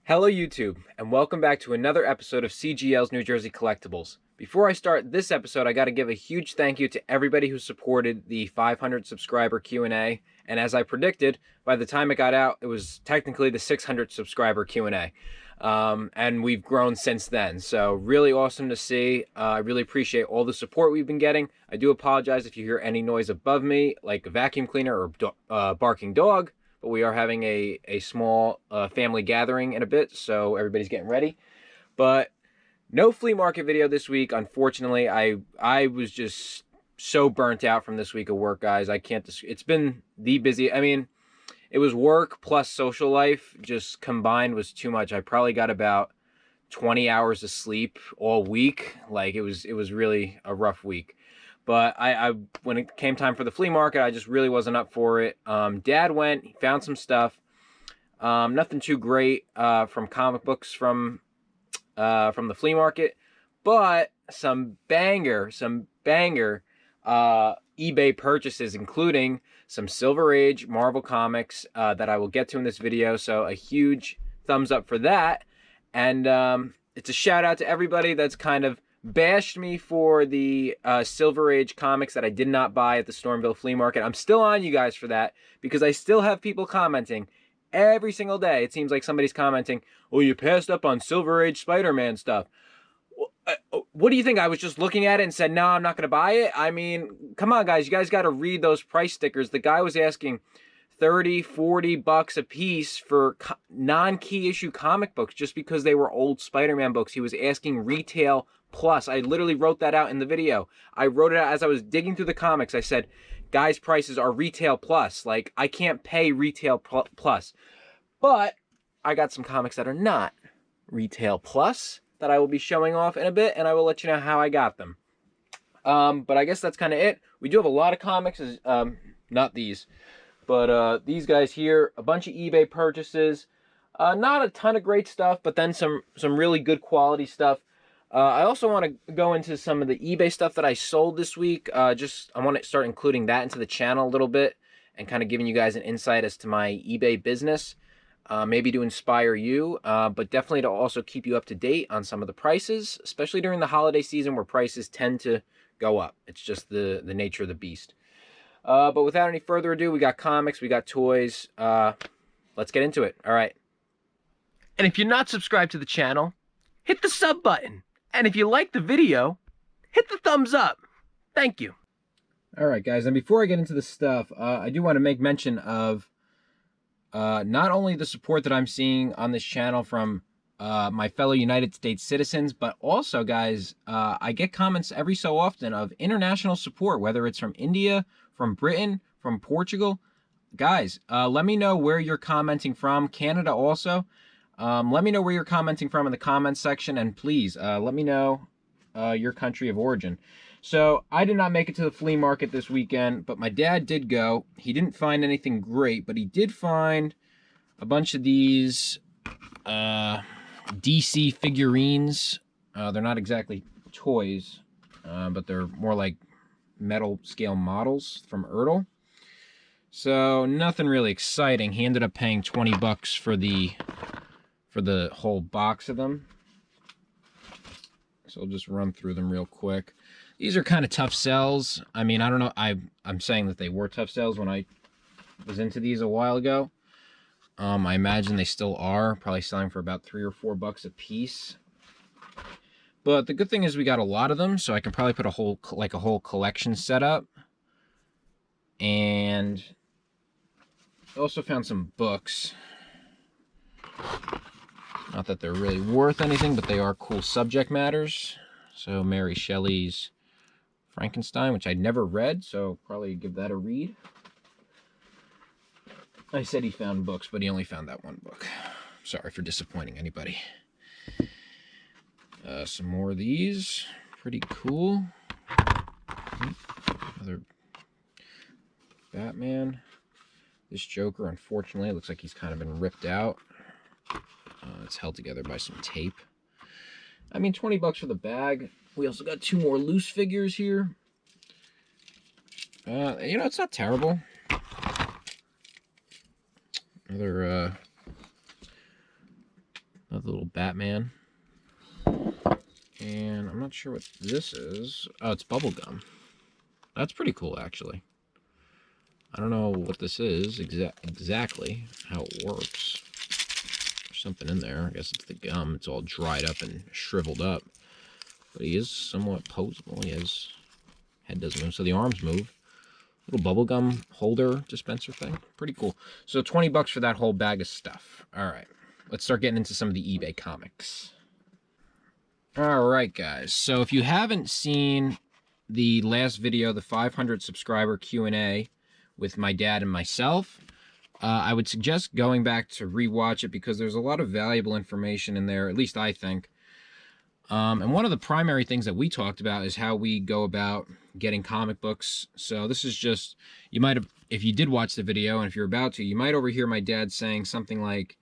Hello YouTube, and welcome back to another episode of CGL's New Jersey Collectibles. Before I start this episode, I got to give a huge thank you to everybody who supported the 500 subscriber Q&A, and as I predicted, by the time it got out, it was technically the 600 subscriber Q&A. And we've grown since then, so really awesome to see. I really appreciate all the support we've been getting. I do apologize if you hear any noise above me, like a vacuum cleaner or barking dog. But we are having a small family gathering in a bit, so everybody's getting ready. But no flea market video this week, unfortunately. I was just so burnt out from this week of work, guys. I can't. It's been the busy. I mean, it was work plus social life just combined was too much. I probably got about 20 hours of sleep all week. Like it was really a rough week. But I when it came time for the flea market, I just really wasn't up for it. Dad went, he found some stuff. Nothing too great from comic books from the flea market, but some banger eBay purchases, including some Silver Age Marvel comics that I will get to in this video. So a huge thumbs up for that. And it's a shout out to everybody that's kind of bashed me for the Silver Age comics that I did not buy at the Stormville flea market. I'm still on you guys for that because I still have people commenting every single day. It seems like somebody's commenting, "Oh, you passed up on Silver Age Spider-Man stuff." What do you think? I was just looking at it and said, "No, I'm not going to buy it." I mean, come on, guys. You guys got to read those price stickers. The guy was asking $30-$40 a piece for non-key issue comic books just because they were old Spider-Man books. He was asking retail plus. I literally wrote that out in the video. I wrote it out as I was digging through the comics. I said, guys' prices are retail plus. Like, I can't pay retail plus. But I got some comics that are not retail plus that I will be showing off in a bit, and I will let you know how I got them. But I guess that's kind of it. We do have a lot of comics, not these. But these guys here, a bunch of eBay purchases. Not a ton of great stuff, but then some really good quality stuff. I also want to go into some of the eBay stuff that I sold this week. I want to start including that into the channel a little bit and kind of giving you guys an insight as to my eBay business. Maybe to inspire you, but definitely to also keep you up to date on some of the prices, especially during the holiday season where prices tend to go up. It's just the nature of the beast. But without any further ado, we got comics, we got toys. Let's get into it. All right. And if you're not subscribed to the channel, hit the sub button. And if you like the video, hit the thumbs up. Thank you. All right, guys. And before I get into the stuff, I do want to make mention of not only the support that I'm seeing on this channel from my fellow United States citizens, but also, guys, I get comments every so often of international support, whether it's from India, from Britain, from Portugal. Guys, let me know where you're commenting from. Canada also. Let me know where you're commenting from in the comments section, and please let me know your country of origin. So I did not make it to the flea market this weekend, but my dad did go. He didn't find anything great, but he did find a bunch of these DC figurines. They're not exactly toys, but they're more like metal scale models from Ertl. So nothing really exciting. He ended up paying 20 bucks for the whole box of them. So I'll just run through them real quick. These are kind of tough sells. I mean, I don't know. I'm saying that they were tough sells when I was into these a while ago. I imagine they still are. Probably selling for about $3 or $4 a piece. But the good thing is we got a lot of them, so I can probably put a whole collection set up. And I also found some books. Not that they're really worth anything, but they are cool subject matters. So Mary Shelley's Frankenstein, which I'd never read, so probably give that a read. I said he found books, but he only found that one book. Sorry for disappointing anybody. Some more of these. Pretty cool. Another Batman. This Joker, unfortunately, looks like he's kind of been ripped out. It's held together by some tape. I mean, 20 bucks for the bag. We also got two more loose figures here. You know, it's not terrible. Another Another little Batman. And I'm not sure what this is. Oh, it's bubble gum. That's pretty cool, actually. I don't know what this is exactly, how it works. There's something in there. I guess it's the gum. It's all dried up and shriveled up. But he is somewhat posable. His head doesn't move, so the arms move. Little bubble gum holder dispenser thing. Pretty cool. So 20 bucks for that whole bag of stuff. All right. Let's start getting into some of the eBay comics. All right, guys. So if you haven't seen the last video, the 500 subscriber Q&A with my dad and myself, I would suggest going back to rewatch it because there's a lot of valuable information in there, at least I think. And one of the primary things that we talked about is how we go about getting comic books. So this is just, you might have, if you did watch the video, and if you're about to, you might overhear my dad saying something like,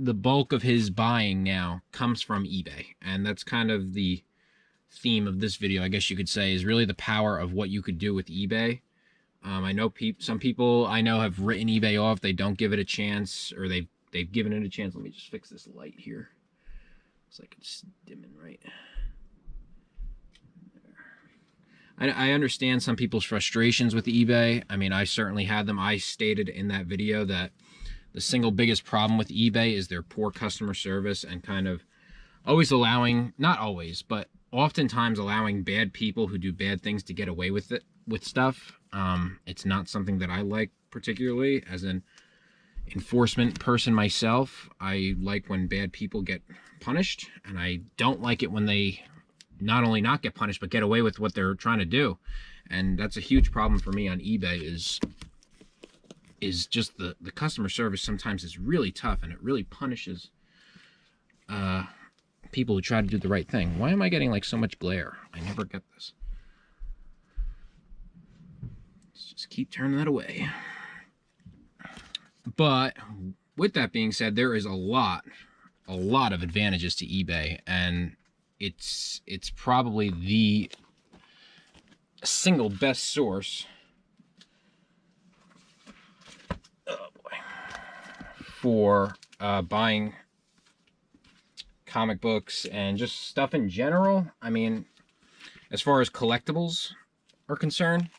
the bulk of his buying now comes from eBay. And that's kind of the theme of this video, I guess you could say, is really the power of what you could do with eBay. I know some people I know have written eBay off. They don't give it a chance, or they've given it a chance. Let me just fix this light here. Looks like it's dimming right there. I understand some people's frustrations with eBay. I mean, I certainly had them. I stated in that video that the single biggest problem with eBay is their poor customer service and kind of always allowing, not always, but oftentimes allowing bad people who do bad things to get away with it, with stuff. It's not something that I like particularly as an enforcement person myself. I like when bad people get punished, and I don't like it when they not only not get punished, but get away with what they're trying to do. And that's a huge problem for me on eBay is just the customer service sometimes is really tough, and it really punishes people who try to do the right thing. Why am I getting like so much glare? I never get this. Let's just keep turning that away. But with that being said, there is a lot of advantages to eBay, and it's probably the single best source for buying comic books and just stuff in general. I mean, as far as collectibles are concerned,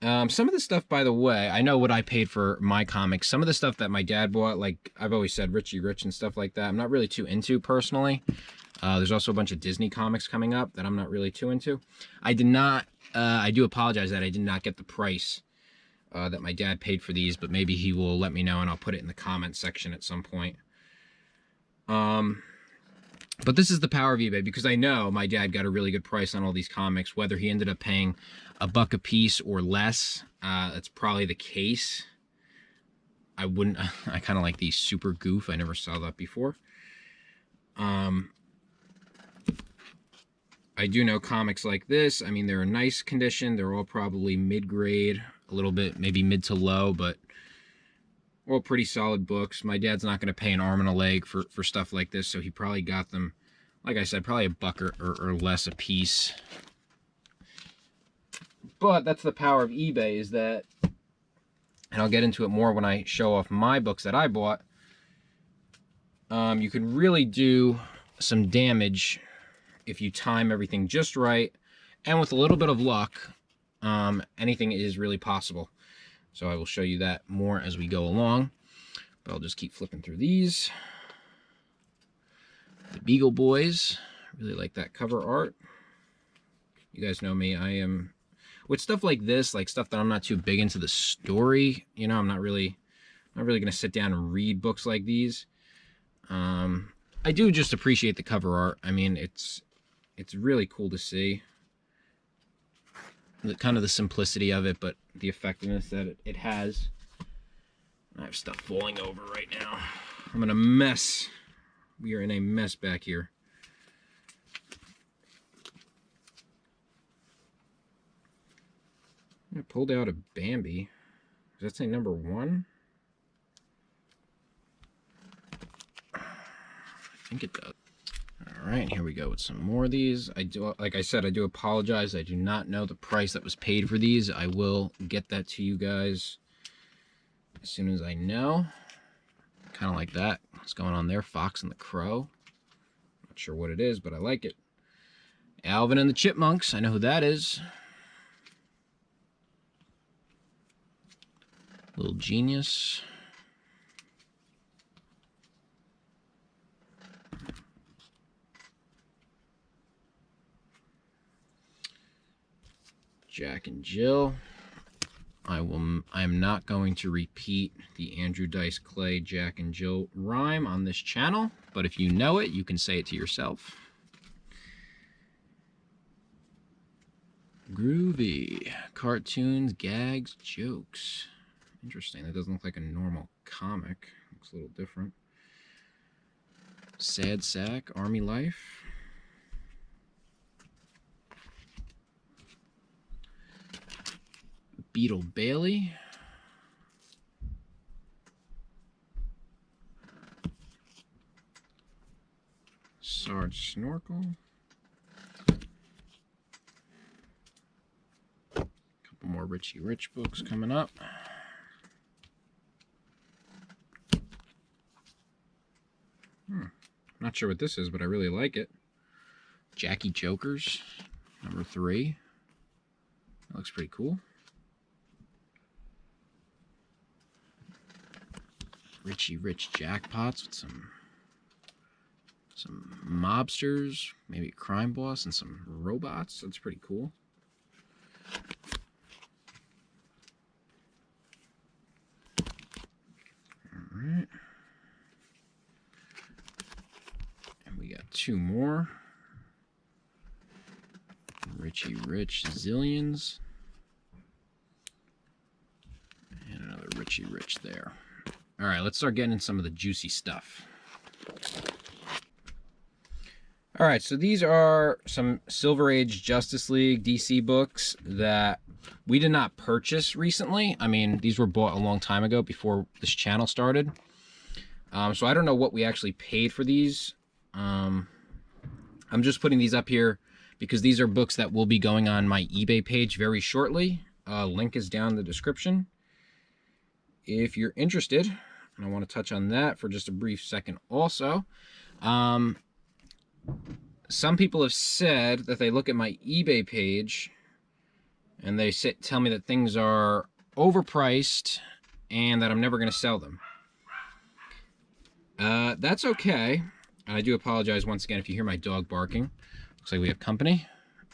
some of the stuff, by the way, I know what I paid for my comics. Some of the stuff that my dad bought, like I've always said, Richie Rich and stuff like that, I'm not really too into personally. There's also a bunch of Disney comics coming up that I'm not really too into. I did not, I do apologize that I did not get the price that my dad paid for these, but maybe he will let me know and I'll put it in the comment section at some point. But this is the power of eBay, because I know my dad got a really good price on all these comics, whether he ended up paying $1 a piece or less. That's probably the case. I kind of like these super goof. I never saw that before. I do know comics like this. I mean, they're in nice condition. They're all probably mid-grade, a little bit, maybe mid to low, but all pretty solid books. My dad's not going to pay an arm and a leg for stuff like this, so he probably got them, like I said, probably $1 or less a piece. But that's the power of eBay, is that, and I'll get into it more when I show off my books that I bought, you can really do some damage if you time everything just right, and with a little bit of luck, anything is really possible. So I will show you that more as we go along, but I'll just keep flipping through these. The Beagle Boys, really like that cover art. You guys know me, I am, with stuff like this, like stuff that I'm not too big into the story, you know, I'm not really gonna sit down and read books like these. I do just appreciate the cover art. I mean, it's really cool to see. Kind of the simplicity of it, but the effectiveness that it has. I have stuff falling over right now. I'm in a mess. We are in a mess back here. I pulled out a Bambi. Does that say #1? I think it does. All right, here we go with some more of these. Like I said, I do apologize. I do not know the price that was paid for these. I will get that to you guys as soon as I know. Kind of like that. What's going on there? Fox and the Crow. Not sure what it is, but I like it. Alvin and the Chipmunks. I know who that is. Little Genius. Jack and Jill. I am not going to repeat the Andrew Dice Clay Jack and Jill rhyme on this channel, but if you know it, you can say it to yourself. Groovy. Cartoons, gags, jokes. Interesting. That doesn't look like a normal comic. Looks a little different. Sad Sack, Army Life. Beetle Bailey. Sarge Snorkel. Couple more Richie Rich books coming up. Not sure what this is, but I really like it. Jackie Jokers, number 3. That looks pretty cool. Richie Rich Jackpots with some mobsters, maybe a crime boss, and some robots. That's pretty cool. All right. And we got 2 more. Richie Rich Zillions. And another Richie Rich there. All right, let's start getting in some of the juicy stuff. All right, so these are some Silver Age Justice League DC books that we did not purchase recently. I mean, these were bought a long time ago before this channel started. So I don't know what we actually paid for these. I'm just putting these up here because these are books that will be going on my eBay page very shortly. Link is down in the description if you're interested. And I want to touch on that for just a brief second also. Some people have said that they look at my eBay page and they tell me that things are overpriced and that I'm never going to sell them. That's okay. I do apologize once again if you hear my dog barking. Looks like we have company.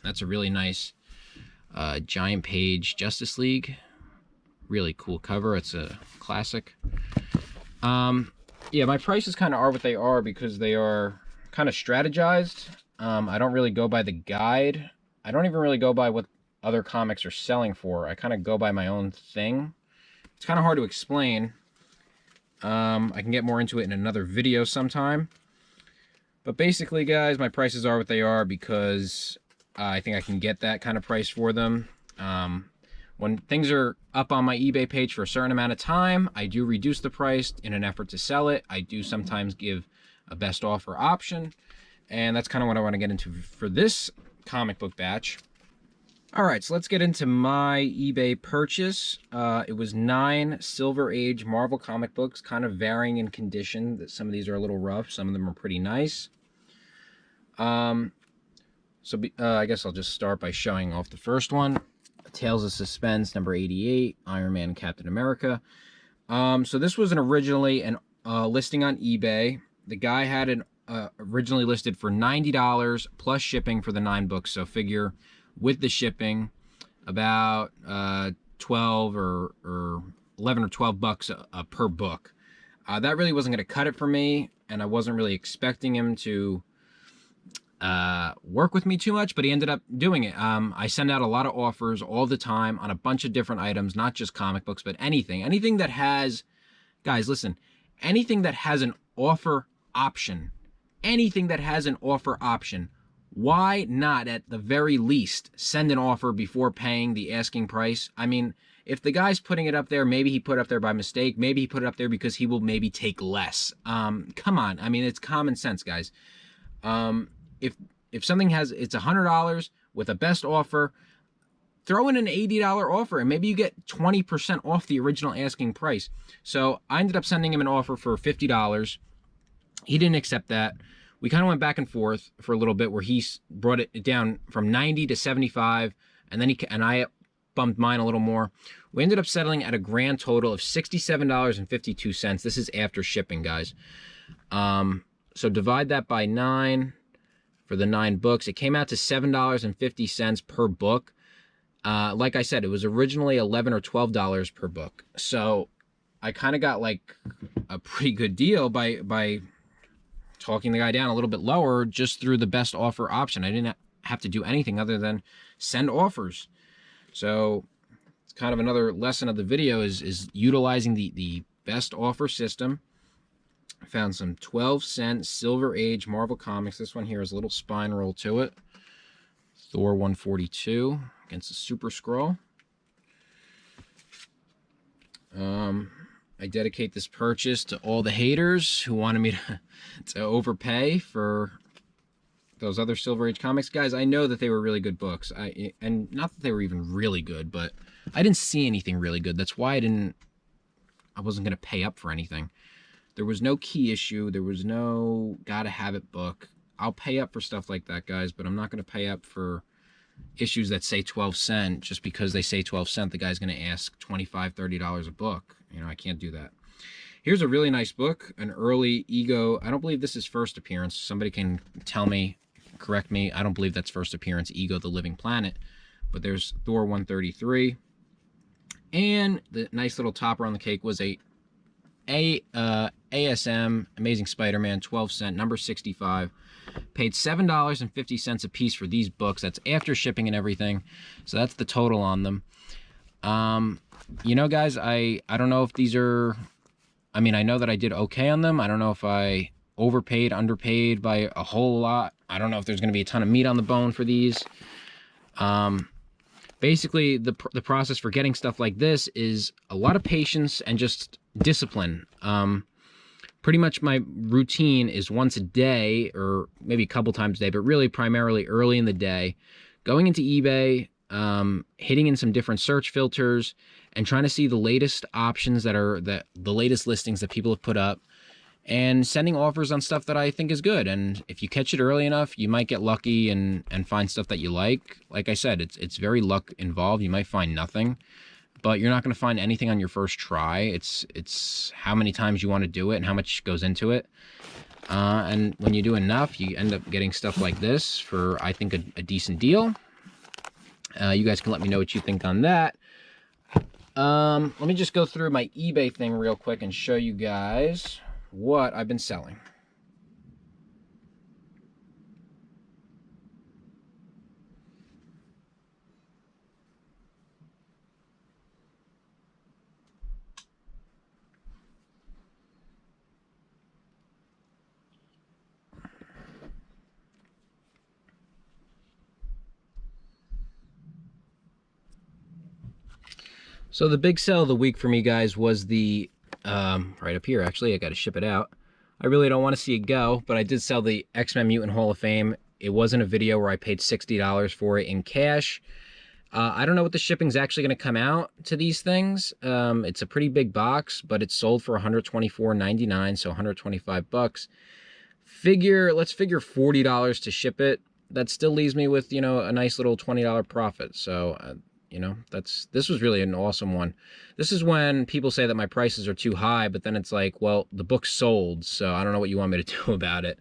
That's a really nice Giant Page Justice League. Really cool cover. It's a classic. Yeah, my prices kind of are what they are because they are kind of strategized. I don't really go by the guide. I don't even really go by what other comics are selling for. I kind of go by my own thing. It's kind of hard to explain. I can get more into it in another video sometime. But basically, guys, my prices are what they are because I think I can get that kind of price for them. When things are up on my eBay page for a certain amount of time, I do reduce the price in an effort to sell it. I do sometimes give a best offer option, and that's kind of what I want to get into for this comic book batch. All right, so let's get into my eBay purchase. It was 9 Silver Age Marvel comic books, kind of varying in condition. Some of these are a little rough, some of them are pretty nice. I guess I'll just start by showing off the first one. Tales of Suspense, number 88, Iron Man and Captain America. So this was originally an listing on eBay. The guy had it originally listed for $90 plus shipping for the 9 books. So figure with the shipping about 12 or 11 or 12 bucks per book. That really wasn't going to cut it for me, and I wasn't really expecting him to work with me too much, but he ended up doing it. I send out a lot of offers all the time on a bunch of different items, not just comic books, but anything that has, guys, listen, anything that has an offer option, why not at the very least send an offer before paying the asking price? I mean, if the guy's putting it up there, maybe he put it up there by mistake, maybe he put it up there because he will maybe take less. Come on, I mean, it's common sense, guys. If something has, it's $100 with a best offer, throw in an $80 offer and maybe you get 20% off the original asking price. So I ended up sending him an offer for $50. He didn't accept that. We kind of went back and forth for a little bit where he brought it down from 90 to 75, and then I bumped mine a little more. We ended up settling at a grand total of $67.52. This is after shipping, guys. So divide that by 9 for the 9 books. It came out to $7.50 per book. Like I said, it was originally $11 or $12 per book. So I kind of got like a pretty good deal by talking the guy down a little bit lower just through the best offer option. I didn't have to do anything other than send offers. So it's kind of another lesson of the video is utilizing the best offer system. I found some 12-cent Silver Age Marvel Comics. This one here has a little spine roll to it. Thor 142 against the Super Skrull. I dedicate this purchase to all the haters who wanted me to overpay for those other Silver Age comics. Guys, I know that they were really good books. And not that they were even really good, but I didn't see anything really good. That's why I wasn't going to pay up for anything. There was no key issue. There was no gotta have it book. I'll pay up for stuff like that, guys, but I'm not going to pay up for issues that say 12 cent just because they say 12 cent. The guy's going to ask $25, $30 a book. You know, I can't do that. Here's a really nice book, an early Ego. I don't believe this is first appearance. Somebody can tell me, correct me. I don't believe that's first appearance, Ego the Living Planet. But there's Thor 133. And the nice little topper on the cake was a ASM, Amazing Spider-Man, 12 cent, number 65. Paid $7.50 a piece for these books. That's after shipping and everything. So that's the total on them. You know, guys, I don't know if these are... I mean, I know that I did okay on them. I don't know if I overpaid, underpaid by a whole lot. I don't know if there's going to be a ton of meat on the bone for these. Basically, the process for getting stuff like this is a lot of patience and just discipline. Pretty much my routine is once a day, or maybe a couple times a day, but really primarily early in the day, going into eBay, hitting in some different search filters, and trying to see the latest options that are the latest listings that people have put up, and sending offers on stuff that I think is good. And if you catch it early enough, you might get lucky and find stuff that you like. Like I said, it's very luck involved. You might find nothing, but you're not going to find anything on your first try. It's how many times you want to do it and how much goes into it. And when you do enough, you end up getting stuff like this for, I think, a decent deal. You guys can let me know what you think on that. Let me just go through my eBay thing real quick and show you guys what I've been selling. So the big sell of the week for me, guys, was the, right up here, actually. I got to ship it out. I really don't want to see it go, but I did sell the X-Men Mutant Hall of Fame. It wasn't a video where I paid $60 for it in cash. I don't know what the shipping's actually going to come out to these things. It's a pretty big box, but it's sold for $124.99, so 125 bucks. Let's figure $40 to ship it. That still leaves me with, you know, a nice little $20 profit. So, you know, this was really an awesome one. This is when people say that my prices are too high, but then it's like, well, the book's sold, so I don't know what you want me to do about it.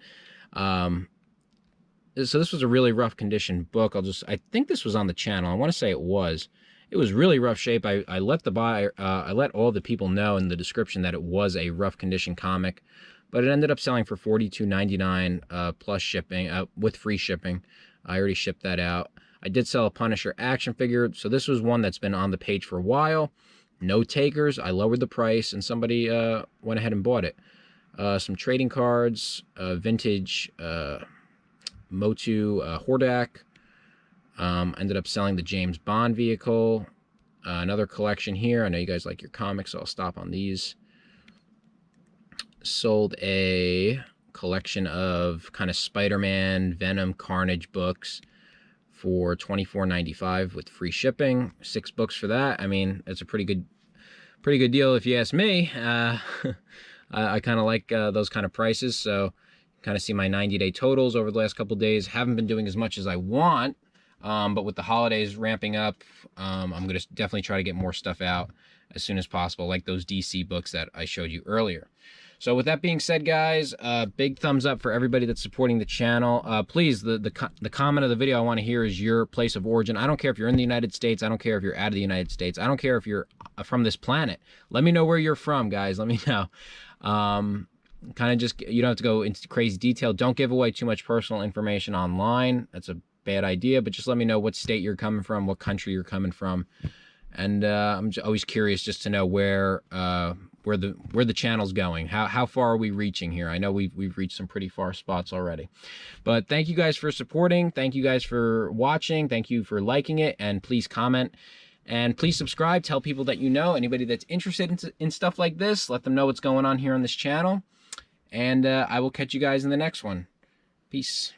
So this was a really rough condition book. I think this was on the channel. I want to say it was. It was really rough shape. I let I let all the people know in the description that it was a rough condition comic, but it ended up selling for $42.99 plus shipping, with free shipping. I already shipped that out. I did sell a Punisher action figure, so this was one that's been on the page for a while. No takers. I lowered the price, and somebody went ahead and bought it. Some trading cards, vintage Motu Hordak. Ended up selling the James Bond vehicle. Another collection here. I know you guys like your comics, so I'll stop on these. Sold a collection of kind of Spider-Man, Venom, Carnage books for $24.95 with free shipping. 6 books for that. I mean, it's a pretty good deal if you ask me. I kind of like those kind of prices. So kind of see my 90-day totals over the last couple days. Haven't been doing as much as I want, but with the holidays ramping up, I'm going to definitely try to get more stuff out as soon as possible, like those DC books that I showed you earlier. So with that being said, guys, big thumbs up for everybody that's supporting the channel. Please, the comment of the video I want to hear is your place of origin. I don't care if you're in the United States. I don't care if you're out of the United States. I don't care if you're from this planet. Let me know where you're from, guys. Let me know. Kind of just, you don't have to go into crazy detail. Don't give away too much personal information online. That's a bad idea, but just let me know what state you're coming from, what country you're coming from. And I'm always curious just to know where the channel's going. How far are we reaching here? I know we've reached some pretty far spots already. But thank you guys for supporting. Thank you guys for watching. Thank you for liking it. And please comment. And please subscribe. Tell people that you know. Anybody that's interested in stuff like this, let them know what's going on here on this channel. And I will catch you guys in the next one. Peace.